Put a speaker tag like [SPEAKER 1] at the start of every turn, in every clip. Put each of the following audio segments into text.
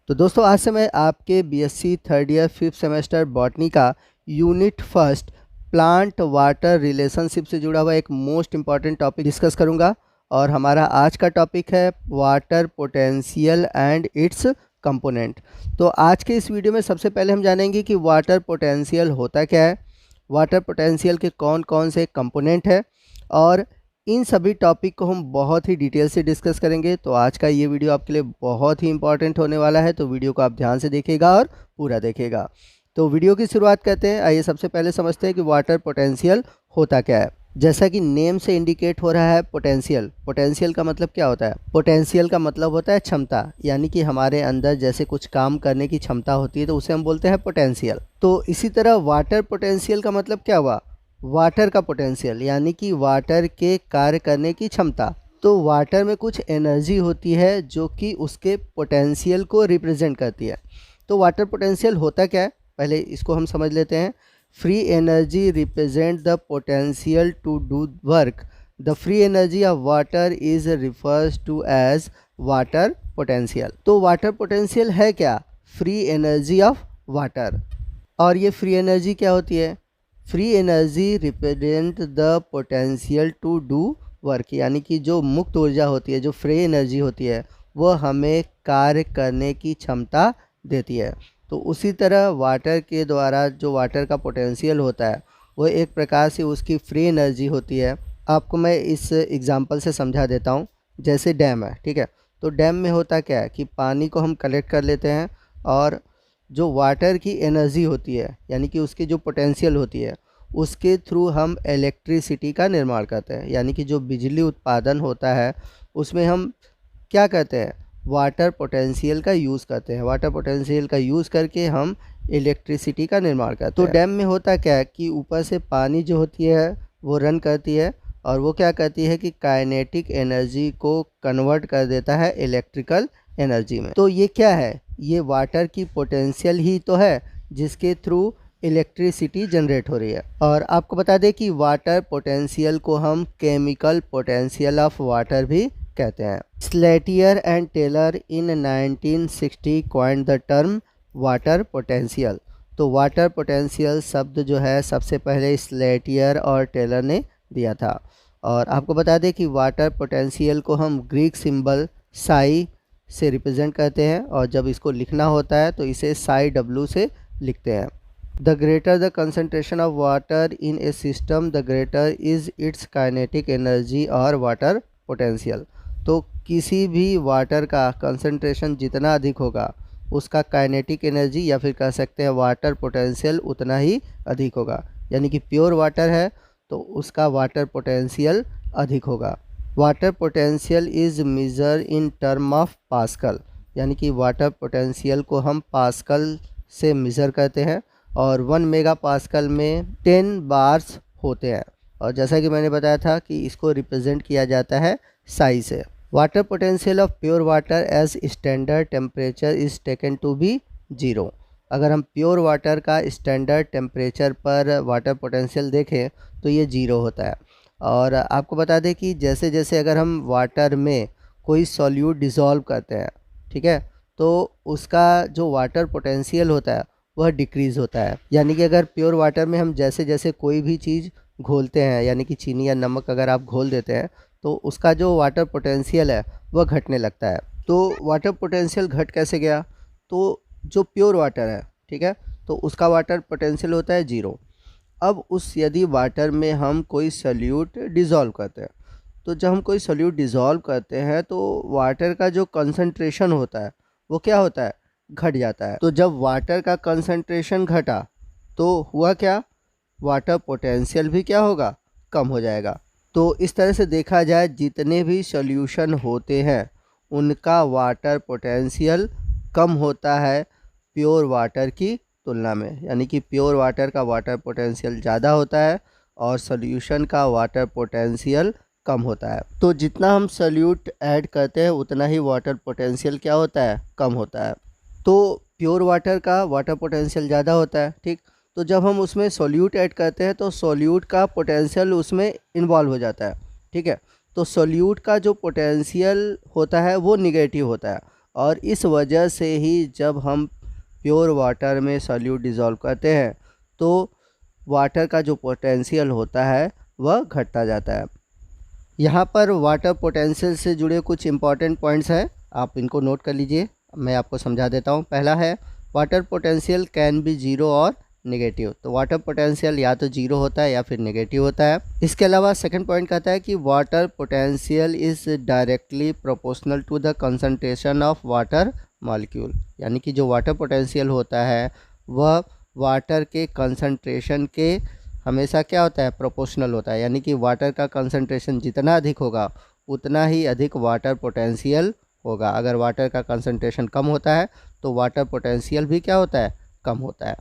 [SPEAKER 1] तो दोस्तों आज से मैं आपके BSc third year fifth semester botany का unit first plant water relationship से जुड़ा हुआ एक मोस्ट इम्पॉर्टेंट टॉपिक डिस्कस करूंगा। और हमारा आज का टॉपिक है water potential and it's component. तो आज के इस वीडियो में सबसे पहले हम जानेंगे कि वाटर पोटेंशियल होता क्या है, वाटर पोटेंशियल के कौन कौन से कंपोनेंट है, और इन सभी टॉपिक को हम बहुत ही डिटेल से डिस्कस करेंगे। तो आज का ये वीडियो आपके लिए बहुत ही इंपॉर्टेंट होने वाला है, तो वीडियो को आप ध्यान से देखिएगा और पूरा देखिएगा। तो वीडियो की शुरुआत करते हैं। आइए सबसे पहले समझते हैं कि वाटर पोटेंशियल होता क्या है। जैसा कि नेम से इंडिकेट हो रहा है पोटेंशियल, पोटेंशियल का मतलब क्या होता है? पोटेंशियल का मतलब होता है क्षमता, यानी कि हमारे अंदर जैसे कुछ काम करने की क्षमता होती है तो उसे हम बोलते हैं पोटेंशियल। तो इसी तरह वाटर पोटेंशियल का मतलब क्या हुआ? वाटर का पोटेंशियल, यानी कि वाटर के कार्य करने की क्षमता। तो वाटर में कुछ एनर्जी होती है जो कि उसके पोटेंशियल को रिप्रेजेंट करती है। तो वाटर पोटेंशियल होता क्या है, पहले इसको हम समझ लेते हैं। Free energy represent the potential to do work. The free energy of water is refers to as water potential. तो वाटर पोटेंशियल है क्या? Free energy of water. और ये फ्री एनर्जी क्या होती है? Free energy represent the potential to do work, यानी कि जो मुक्त ऊर्जा होती है, जो फ्री एनर्जी होती है, वह हमें कार्य करने की क्षमता देती है। तो उसी तरह वाटर के द्वारा जो वाटर का पोटेंशियल होता है वो एक प्रकार से उसकी फ्री एनर्जी होती है। आपको मैं इस एग्जांपल से समझा देता हूँ। जैसे डैम है, ठीक है, तो डैम में होता क्या है कि पानी को हम कलेक्ट कर लेते हैं, और जो वाटर की एनर्जी होती है, यानी कि उसकी जो पोटेंशियल होती है, उसके थ्रू हम इलेक्ट्रिसिटी का निर्माण करते हैं। यानी कि जो बिजली उत्पादन होता है उसमें हम क्या करते हैं? वाटर पोटेंशियल का यूज़ करते हैं। वाटर पोटेंशियल का यूज़ करके हम इलेक्ट्रिसिटी का निर्माण करते हैं। तो डैम में होता क्या है कि ऊपर से पानी जो होती है वो रन करती है, और वो क्या करती है कि काइनेटिक एनर्जी को कन्वर्ट कर देता है इलेक्ट्रिकल एनर्जी में। तो ये क्या है? ये वाटर की पोटेंशियल ही तो है जिसके थ्रू इलेक्ट्रिसिटी जनरेट हो रही है। और आपको बता दें कि वाटर पोटेंशियल को हम केमिकल पोटेंशियल ऑफ वाटर भी कहते हैं। Slatyer and Taylor in 1960 coined the term water potential. तो वाटर पोटेंशियल शब्द जो है सबसे पहले स्लेटियर और टेलर ने दिया था। और आपको बता दें कि वाटर पोटेंशियल को हम ग्रीक सिंबल साई से रिप्रेजेंट करते हैं, और जब इसको लिखना होता है तो इसे साई डब्ल्यू से लिखते हैं। The greater the concentration of water in a system, the greater is its kinetic energy और water potential। तो किसी भी वाटर का कंसंट्रेशन जितना अधिक होगा उसका काइनेटिक एनर्जी या फिर कह सकते हैं वाटर पोटेंशियल उतना ही अधिक होगा। यानी कि प्योर वाटर है तो उसका वाटर पोटेंशियल अधिक होगा। Water potential is measure in term of pascal, यानी कि वाटर पोटेंशियल को हम पास्कल से मेज़र करते हैं, और 1 मेगा पास्कल में 10 बार्स होते हैं। और जैसा कि मैंने बताया था कि इसको रिप्रेजेंट किया जाता है साई से। Water potential of pure water as standard temperature is taken to be 0। अगर हम प्योर वाटर का स्टैंडर्ड टेम्परेचर पर वाटर पोटेंशियल देखें तो ये 0 होता है। और आपको बता दें कि जैसे जैसे अगर हम वाटर में कोई सॉल्यूट डिज़ोल्व करते हैं, ठीक है, तो उसका जो वाटर पोटेंशियल होता है वह डिक्रीज़ होता है। यानी कि अगर प्योर वाटर में हम जैसे जैसे कोई भी चीज़ घोलते हैं, यानी कि चीनी या नमक अगर आप घोल देते हैं तो उसका जो वाटर पोटेंशियल है वह घटने लगता है। तो वाटर पोटेंशियल घट कैसे गया? तो जो प्योर वाटर है, ठीक है, तो उसका वाटर पोटेंशियल होता है 0। अब उस यदि वाटर में हम कोई सॉल्यूट डिज़ोल्व करते हैं, तो जब हम कोई सॉल्यूट डिज़ोल्व करते हैं तो वाटर का जो कंसंट्रेशन होता है वो क्या होता है? घट जाता है। तो जब वाटर का कंसंट्रेशन घटा तो हुआ क्या? वाटर पोटेंशियल भी क्या होगा? कम हो जाएगा। तो इस तरह से देखा जाए जितने भी सॉल्यूशन होते हैं उनका वाटर पोटेंशियल कम होता है प्योर वाटर की तुलना में। यानी कि प्योर वाटर का वाटर पोटेंशियल ज़्यादा होता है और सॉल्यूशन का वाटर पोटेंशियल कम होता है। तो जितना हम सॉल्यूट ऐड करते हैं उतना ही वाटर पोटेंशियल क्या होता है? कम होता है। तो प्योर वाटर का वाटर पोटेंशियल ज़्यादा होता है, ठीक। तो जब हम उसमें सॉल्यूट ऐड करते हैं तो सॉल्यूट का पोटेंशियल उसमें इन्वॉल्व हो जाता है, ठीक है। तो सॉल्यूट का जो पोटेंशियल होता है वो निगेटिव होता है, और इस वजह से ही जब हम प्योर वाटर में सॉल्यूट डिज़ोल्व करते हैं तो वाटर का जो पोटेंशियल होता है वह घटता जाता है। यहाँ पर वाटर पोटेंशियल से जुड़े कुछ इंपॉर्टेंट पॉइंट्स हैं, आप इनको नोट कर लीजिए, मैं आपको समझा देता हूँ। पहला है water potential can be zero और नेगेटिव। तो वाटर पोटेंशियल या तो जीरो होता है या फिर नेगेटिव होता है। इसके अलावा सेकंड पॉइंट कहता है कि water potential is directly proportional to the concentration of water molecule, यानी कि जो वाटर पोटेंशियल होता है वह वाटर के कंसंट्रेशन के हमेशा क्या होता है, प्रोपोर्शनल होता है। यानी कि वाटर का कंसंट्रेशन जितना अधिक होगा उतना ही अधिक वाटर पोटेंशियल होगा। अगर वाटर का कंसंट्रेशन कम होता है तो वाटर पोटेंशियल भी क्या होता है, कम होता है।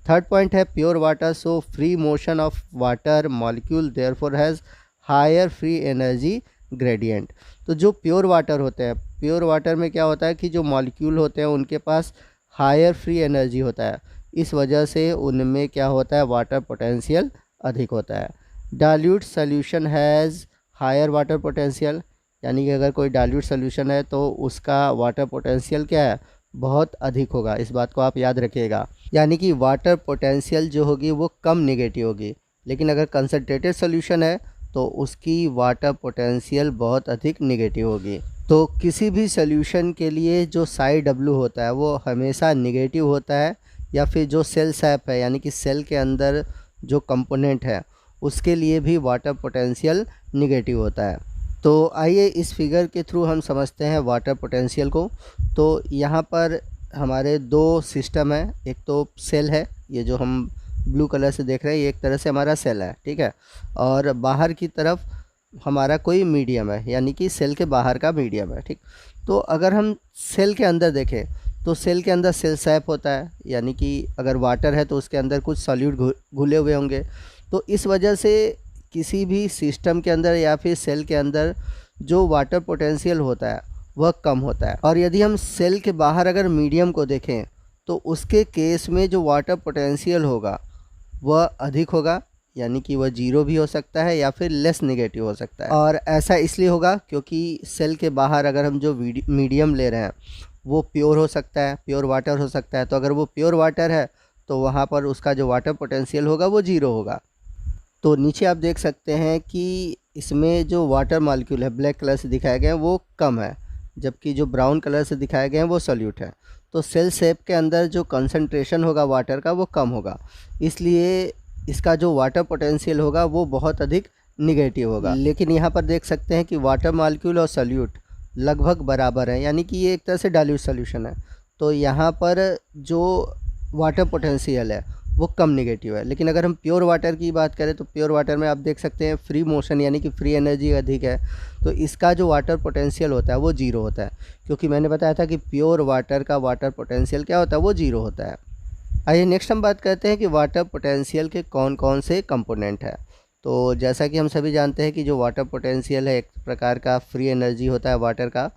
[SPEAKER 1] थर्ड पॉइंट है pure water so free motion of water molecule therefore has higher free energy gradient. तो जो प्योर वाटर होते हैं, प्योर वाटर में क्या होता है कि जो मॉलिक्यूल होते हैं उनके पास हायर फ्री एनर्जी होता है, इस वजह से उनमें क्या होता है, वाटर पोटेंशियल अधिक होता है। Dilute solution has higher water potential, यानी कि अगर कोई डाइल्यूट सॉल्यूशन है तो उसका वाटर पोटेंशियल क्या है, बहुत अधिक होगा। इस बात को आप याद रखिएगा। यानी कि वाटर पोटेंशियल जो होगी वो कम नेगेटिव होगी, लेकिन अगर कंसनट्रेटेड सॉल्यूशन है तो उसकी वाटर पोटेंशियल बहुत अधिक नेगेटिव होगी। तो किसी भी सॉल्यूशन के लिए जो साई डब्ल्यू होता है वो हमेशा नेगेटिव होता है, या फिर जो सेल सैप है यानी कि सेल के अंदर जो कंपोनेंट है उसके लिए भी वाटर पोटेंशियल नेगेटिव होता है। तो आइए इस फिगर के थ्रू हम समझते हैं वाटर पोटेंशियल को। तो यहाँ पर हमारे दो सिस्टम है, एक तो सेल है, ये जो हम ब्लू कलर से देख रहे हैं ये एक तरह से हमारा सेल है, ठीक है, और बाहर की तरफ हमारा कोई मीडियम है, यानी कि सेल के बाहर का मीडियम है, ठीक। तो अगर हम सेल के अंदर देखें तो सेल के अंदर सेल सैप होता है, यानी कि अगर वाटर है तो उसके अंदर कुछ सॉल्यूट घुले हुए होंगे। तो इस वजह से किसी भी सिस्टम के अंदर या फिर सेल के अंदर जो वाटर पोटेंशियल होता है वह कम होता है। और यदि हम सेल के बाहर अगर मीडियम को देखें तो उसके केस में जो वाटर पोटेंशियल होगा वह अधिक होगा, यानी कि वह जीरो भी हो सकता है या फिर लेस नेगेटिव हो सकता है। और ऐसा इसलिए होगा क्योंकि सेल के बाहर अगर हम जो मीडियम ले रहे हैं वो प्योर हो सकता है, प्योर वाटर हो सकता है। तो अगर वो प्योर वाटर है तो वहाँ पर उसका जो वाटर पोटेंशियल होगा वो जीरो होगा। तो नीचे आप देख सकते हैं कि इसमें जो वाटर मॉलिक्यूल है ब्लैक कलर से दिखाए गए हैं वो कम है, जबकि जो ब्राउन कलर से दिखाए गए हैं वो सॉल्यूट है। तो सेल शेप के अंदर जो कंसंट्रेशन होगा वाटर का वो कम होगा, इसलिए इसका जो वाटर पोटेंशियल होगा वो बहुत अधिक निगेटिव होगा। लेकिन यहाँ पर देख सकते हैं कि वाटर मॉलिक्यूल और सॉल्यूट लगभग बराबर है, यानी कि ये एक तरह से डाइल्यूट सॉल्यूशन है। तो यहाँ पर जो वाटर पोटेंशियल है वो कम नेगेटिव है। लेकिन अगर हम प्योर वाटर की बात करें तो प्योर वाटर में आप देख सकते हैं फ्री मोशन यानी कि फ्री एनर्जी अधिक है, तो इसका जो वाटर पोटेंशियल होता है वो जीरो होता है, क्योंकि मैंने बताया था कि प्योर वाटर का वाटर पोटेंशियल क्या होता है, वो जीरो होता है। आइए नेक्स्ट हम बात करते हैं कि वाटर पोटेंशियल के कौन कौन से कंपोनेंट हैं। तो जैसा कि हम सभी जानते हैं कि जो वाटर पोटेंशियल है एक प्रकार का फ्री एनर्जी होता है वाटर का,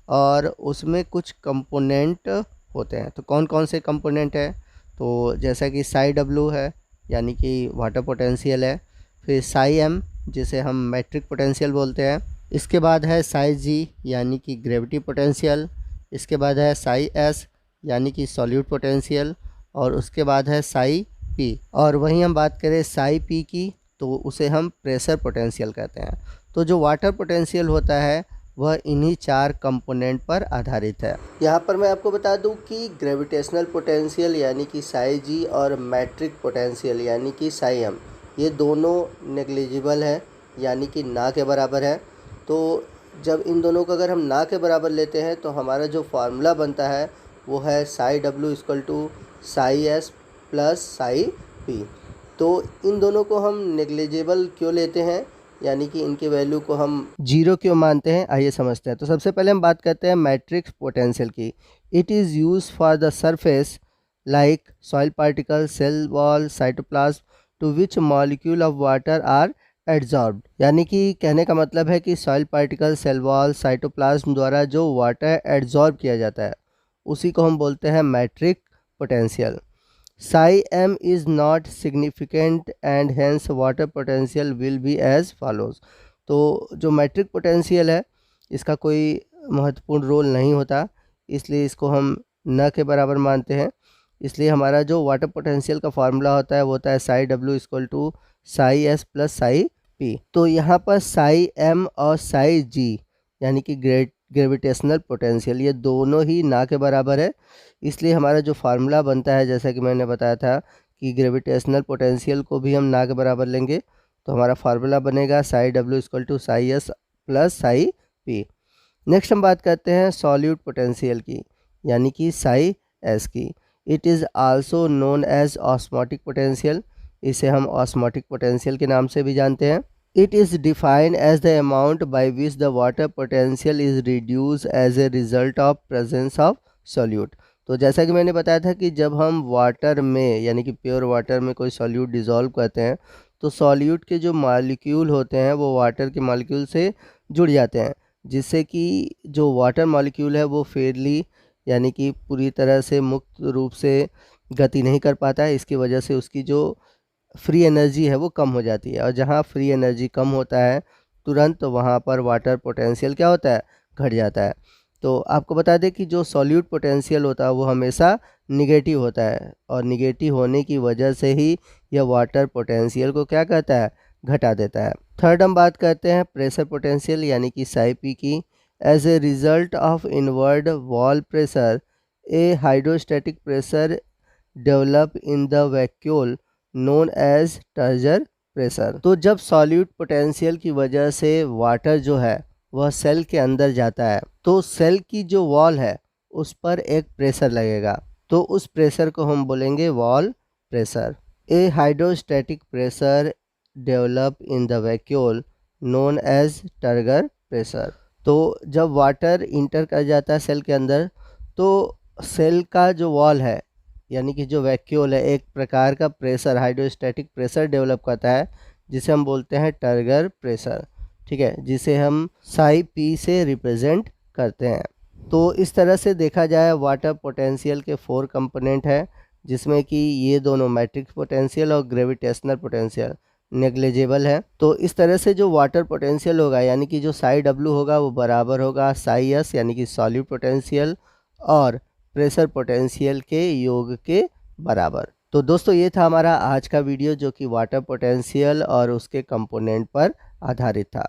[SPEAKER 1] और उसमें कुछ कंपोनेंट होते हैं। तो कौन कौन से कंपोनेंट हैं, तो जैसा कि साई डब्ल्यू है यानी कि वाटर पोटेंशियल है, फिर साई एम जिसे हम मैट्रिक पोटेंशियल बोलते हैं, इसके बाद है साई जी यानी कि ग्रेविटी पोटेंशियल, इसके बाद है साई एस यानी कि सॉल्यूट पोटेंशियल, और उसके बाद है साई पी। और वहीं हम बात करें साई पी की तो उसे हम प्रेशर पोटेंशियल कहते हैं। तो जो वाटर पोटेंशियल होता है वह इन्हीं चार कंपोनेंट पर आधारित है। यहाँ पर मैं आपको बता दूं कि ग्रेविटेशनल पोटेंशियल यानी कि साई जी और मैट्रिक पोटेंशियल यानी कि साई एम, ये दोनों नेग्लिजिबल है यानी कि ना के बराबर है। तो जब इन दोनों को अगर हम ना के बराबर लेते हैं तो हमारा जो फार्मूला बनता है वो है psi W equal to psi S plus psi P. तो इन दोनों को हम नेग्लिजिबल क्यों लेते हैं, यानी कि इनकी वैल्यू को हम जीरो क्यों मानते हैं, आइए समझते हैं। तो सबसे पहले हम बात करते हैं मैट्रिक्स पोटेंशियल की। It is use for the surface like soil particle, cell wall, cytoplasm to which molecule of water are adsorbed. यानी कि कहने का मतलब है कि soil particle, cell wall, cytoplasm द्वारा जो वाटर एड्जॉर्ब किया जाता है उसी को हम बोलते हैं matric potential. Psi m is not significant and hence water potential will be as follows। तो जो मैट्रिक पोटेंशियल है इसका कोई महत्वपूर्ण रोल नहीं होता, इसलिए इसको हम न के बराबर मानते हैं। इसलिए हमारा जो वाटर पोटेंशियल का फार्मूला होता है वो होता है psi W equal to psi S plus psi P. तो यहाँ पर साई एम और साई जी यानी कि ग्रेविटेशनल पोटेंशियल ये दोनों ही ना के बराबर है। इसलिए हमारा जो फार्मूला बनता है, जैसा कि मैंने बताया था कि ग्रेविटेशनल पोटेंशियल को भी हम ना के बराबर लेंगे, तो हमारा फार्मूला बनेगा psi W equal to psi S plus psi P. Next हम बात करते हैं सॉल्यूट पोटेंशियल की, यानी कि साई एस की। It is also known as osmotic potential, इसे हम ऑस्मोटिक पोटेंशियल के नाम से भी जानते हैं। It is defined as the amount by which the water potential is reduce as a result of presence of solute. तो जैसा कि मैंने बताया था कि जब हम वाटर में यानी कि प्योर वाटर में कोई सॉल्यूट डिज़ोल्व करते हैं तो सॉल्यूट के जो मॉलिक्यूल होते हैं वो वाटर के मॉलिक्यूल से जुड़ जाते हैं, जिससे कि जो वाटर मॉलिक्यूल है वो फेयरली यानी कि पूरी तरह से मुक्त रूप से गति नहीं कर पाता है। इसकी वजह से उसकी जो फ्री एनर्जी है वो कम हो जाती है, और जहाँ फ्री एनर्जी कम होता है तुरंत वहाँ पर वाटर पोटेंशियल क्या होता है, घट जाता है। तो आपको बता दें कि जो सॉल्यूट पोटेंशियल होता है वो हमेशा निगेटिव होता है, और निगेटिव होने की वजह से ही यह वाटर पोटेंशियल को क्या करता है, घटा देता है। थर्ड हम बात करते हैं प्रेशर पोटेंशियल यानी कि साई पी की। As a result of inward wall pressure a hydrostatic pressure develop in the vacuole known as turgor pressure. तो जब सॉल्यूट पोटेंशियल की वजह से वाटर जो है वह सेल के अंदर जाता है तो सेल की जो वॉल है उस पर एक प्रेशर लगेगा, तो उस प्रेशर को हम बोलेंगे wall pressure. A hydrostatic pressure develop in the vacuole known as turgor pressure. तो जब वाटर इंटर कर जाता है सेल के अंदर तो सेल का जो वॉल है यानी कि जो वैक्यूल है एक प्रकार का प्रेशर हाइड्रोस्टैटिक प्रेशर डेवलप करता है, जिसे हम बोलते हैं टर्गर प्रेशर, ठीक है, जिसे हम साई पी से रिप्रेजेंट करते हैं। तो इस तरह से देखा जाए वाटर पोटेंशियल के 4 कंपोनेंट हैं, जिसमें कि ये दोनों मैट्रिक्स पोटेंशियल और ग्रेविटेशनल पोटेंशियल नेग्लिजिबल है। तो इस तरह से जो वाटर पोटेंशियल होगा यानी कि जो साई डब्ल्यू होगा वो बराबर होगा साई एस यानी कि सॉल्यूट पोटेंशियल और प्रेशर पोटेंशियल के योग के बराबर। तो दोस्तों ये था हमारा आज का वीडियो जो कि वाटर पोटेंशियल और उसके कंपोनेंट पर आधारित था।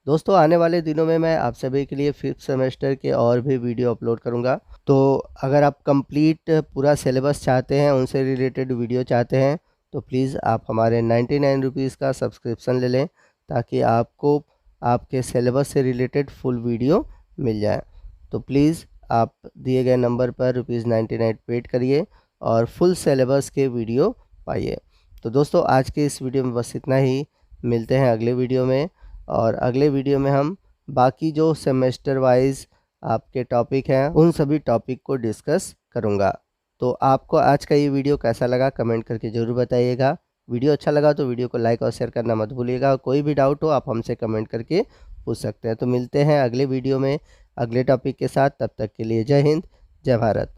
[SPEAKER 1] दोस्तों आने वाले दिनों में मैं आप सभी के लिए 5th सेमेस्टर के और भी वीडियो अपलोड करूंगा। तो अगर आप कंप्लीट पूरा सिलेबस चाहते हैं, उनसे रिलेटेड वीडियो चाहते हैं, तो प्लीज़ आप हमारे 99 रुपीज़ का सब्सक्रिप्शन ले लें ताकि आपको आपके सिलेबस से रिलेटेड फुल वीडियो मिल जाए। तो प्लीज़ आप दिए गए नंबर पर ₹99 पेड करिए और फुल सिलेबस के वीडियो पाइए। तो दोस्तों आज के इस वीडियो में बस इतना ही, मिलते हैं अगले वीडियो में, और अगले वीडियो में हम बाकी जो सेमेस्टर वाइज आपके टॉपिक हैं उन सभी टॉपिक को डिस्कस करूँगा। तो आपको आज का ये वीडियो कैसा लगा कमेंट करके ज़रूर बताइएगा। वीडियो अच्छा लगा तो वीडियो को लाइक और शेयर करना मत भूलिएगा, और कोई भी डाउट हो आप हमसे कमेंट करके पूछ सकते हैं। तो मिलते हैं अगले वीडियो में अगले टॉपिक के साथ, तब तक के लिए जय हिंद, जय भारत।